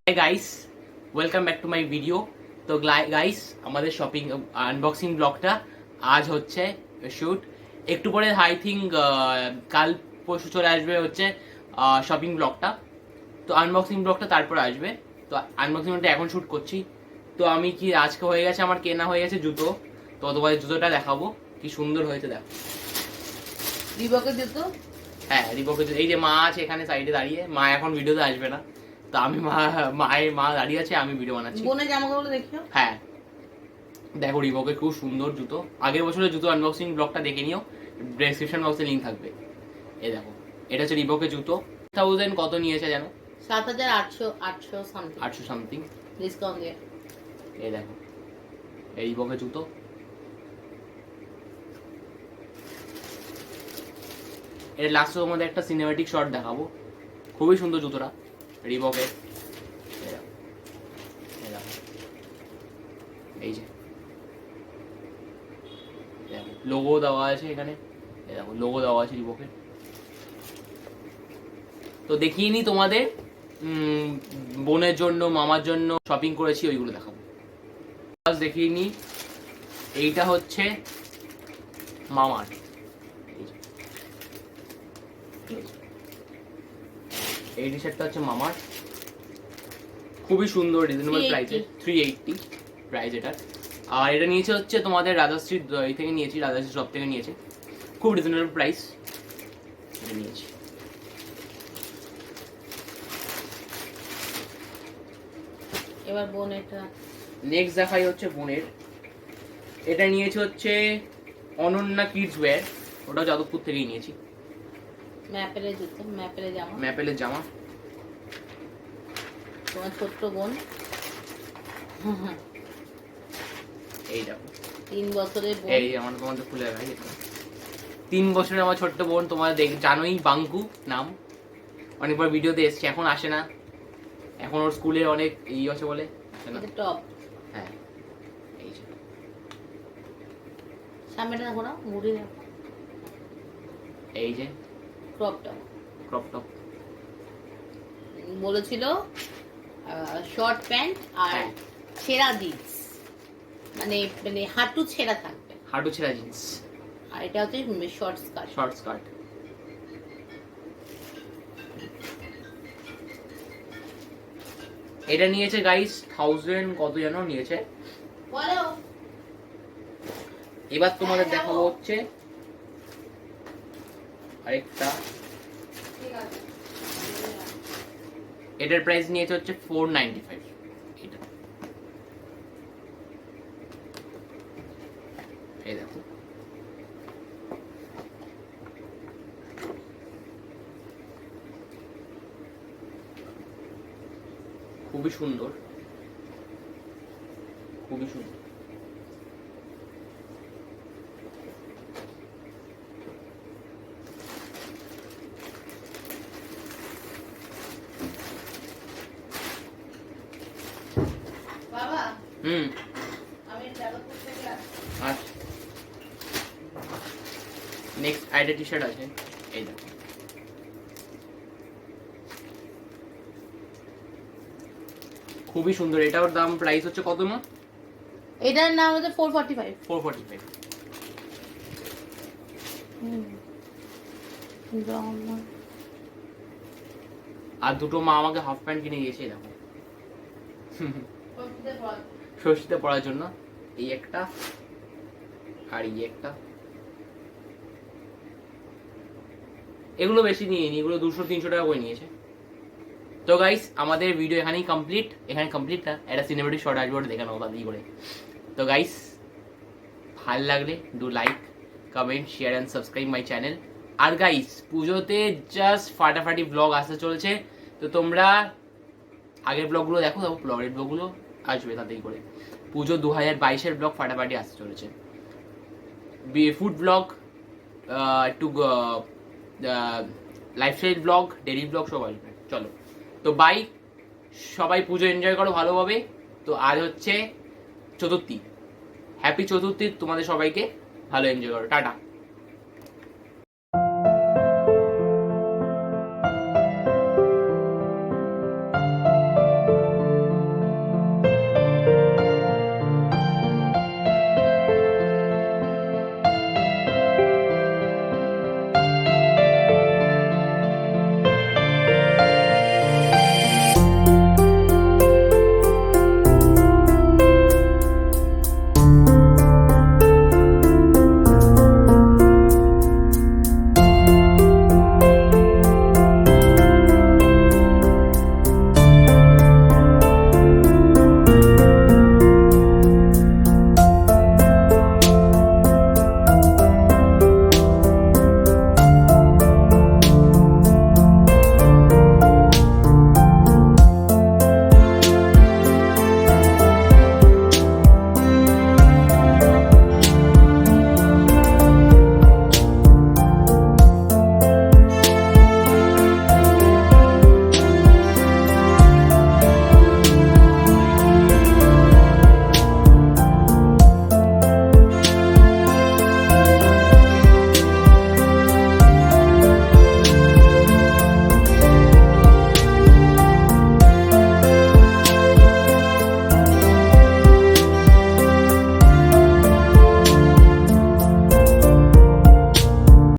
Hey guys, welcome back to my video. তো guys আমাদের shopping unboxing ব্লগটা আজ হচ্ছে শুট একটু পরে আই থিঙ্ক কাল পরশু চলে আসবে হচ্ছে শপিং ব্লগটা। তো আনবক্সিং ব্লগটা তারপরে আসবে। তো আনবক্সিংটা এখন শুট করছি। তো আমি কি আজকে হয়ে গেছে আমার কেনা হয়ে গেছে জুতো। তো তোমাদের জুতোটা দেখাবো কি সুন্দর হয়েছে দেখো। রিবকের জুতো? হ্যাঁ রিবকের জুতো। এই যে মা আছে এখানে সাইডে দাঁড়িয়ে, মা এখন ভিডিওতে আসবে না। তো আমি মা দাঁড়িয়ে আছে, আমি ভিডিও বানাচ্ছি। বোনের জামাগুলো দেখিও। হ্যাঁ দেখো রিবকের খুব সুন্দর জুতো। আগের বছরের জুতো আনবক্সিং ব্লগটা দেখে নিও, ডেসক্রিপশন বক্সে লিংক থাকবে। এই দেখো এটা হচ্ছে রিবকের জুতো। 1000 কত নিয়েছে জানো? 7800 সামথিং। 800 সামথিং ডিসকাউন্ট দিয়ে। এই দেখো এই রিবকের জুতো। এর লাস্টের মধ্যে একটা সিনেম্যাটিক শট দেখাবো। খুবই সুন্দর জুতোটা রিবকের। এই যে লোগো দেওয়া আছে এখানে, দেখো লোগো দেওয়া আছে রিবকের। তো দেখিয়ে নি তোমাদের বোনের জন্য মামার জন্য শপিং করেছি, ওইগুলো দেখাবো। দেখিয়ে নি এইটা হচ্ছে মামার, এই টি শার্টটা হচ্ছে মামার, খুবই সুন্দর রিজনেবল প্রাইসে 380 প্রাইস এটা। আর এটা নিয়েছে হচ্ছে তোমাদের রাজাশ্রী এই থেকে নিয়েছি, রাজাশ্রী শপ থেকে নিয়েছে, খুব রিজনেবল প্রাইস এটা নিয়েছি। এবার বোনেরটা নেক্সট দেখাই হচ্ছে বোনের। এটা নিয়েছে হচ্ছে অনন্যা কিডস ওয়্যার, ওটা যাদবপুর থেকেই নিয়েছি। ম্যাপেলের জুতো, ম্যাপেলের জামা, ম্যাপেলের জামা। তোমার ছোট্ট বোন এই দেখো 3 বছরের বোন। এই আমার তোমাদের খুলে দেখাই, 3 বছরের আমার ছোট্ট বোন। তোমরা জানোই বাঙ্কু নাম, অনেকবার ভিডিওতে এসছে, এখন আসে না, এখন ওর স্কুলে অনেক ই আছে বলে টপ। হ্যাঁ এই যে সামনেটা দেখো না, মুড়ি দেখো, এই যে ক্রপ টপ। ক্রপ টপ বলেছিল শর্ট প্যান্ট আর ছেঁড়া জিন্স, মানে মানে হাঁটু ছেঁড়া থাকবে, হাঁটু ছেঁড়া জিন্স। আর এটা হচ্ছে শর্ট স্কার্ট। Short skirt. এটা নিয়েছে গাইস 1000 কত যেন নিয়েছে। বলো এবার তোমাদের দেখাবো হচ্ছে আরেকটা। এটার প্রাইস নিয়েছে হচ্ছে 495। এটা এই দেখো খুবই সুন্দর, খুবই সুন্দর। বাবা আমি যাদবপুর থেকে আসছি। আচ্ছা নেক্সট আইডা টি শার্ট আছে, এই দেখো খুবই সুন্দর। এটার দাম প্রাইস হচ্ছে কত মা? এটার নাম হচ্ছে 445। 445। আর দুটো মা আমাকে হাফ প্যান্ট কিনে দিয়েছে, দেখো ষষ্ঠীতে পড়ার জন্য। এই একটা আর এই একটা। এগুলো বেশি নিয়েনি, এগুলো 200-300 টাকা করে নিয়েছে। তো গাইস আমাদের ভিডিও এখানেই কমপ্লিট। এখানে কমপ্লিট না, একটা সিনেমেটিক শর্ট আসবে, ওটা দেখে নেবো তাড়াতাড়ি করে। তো গাইস ভালো লাগলে do like, comment, share and subscribe my channel. আর গাইস পুজোতে জাস্ট ফাটাফাটি ব্লগ আসতে চলেছে, তো তোমরা আগের ব্লগগুলো দেখো, ব্লগের ব্লগগুলো আসবে তাড়াতাড়ি করে। পুজো 2022-এর ব্লগ ফাটাফাটি আসতে চলেছে, ফুড ব্লগ, একটু লাইফস্টাইল ব্লগ, ডেইলি ব্লগ সব আসবে। চলো তো বাই, সবাই পুজো এনজয় করো ভালোভাবে। তো আজ হচ্ছে চতুর্থী, হ্যাপি চতুর্থী তোমাদের সবাইকে, ভালো এনজয় করো, টাটা।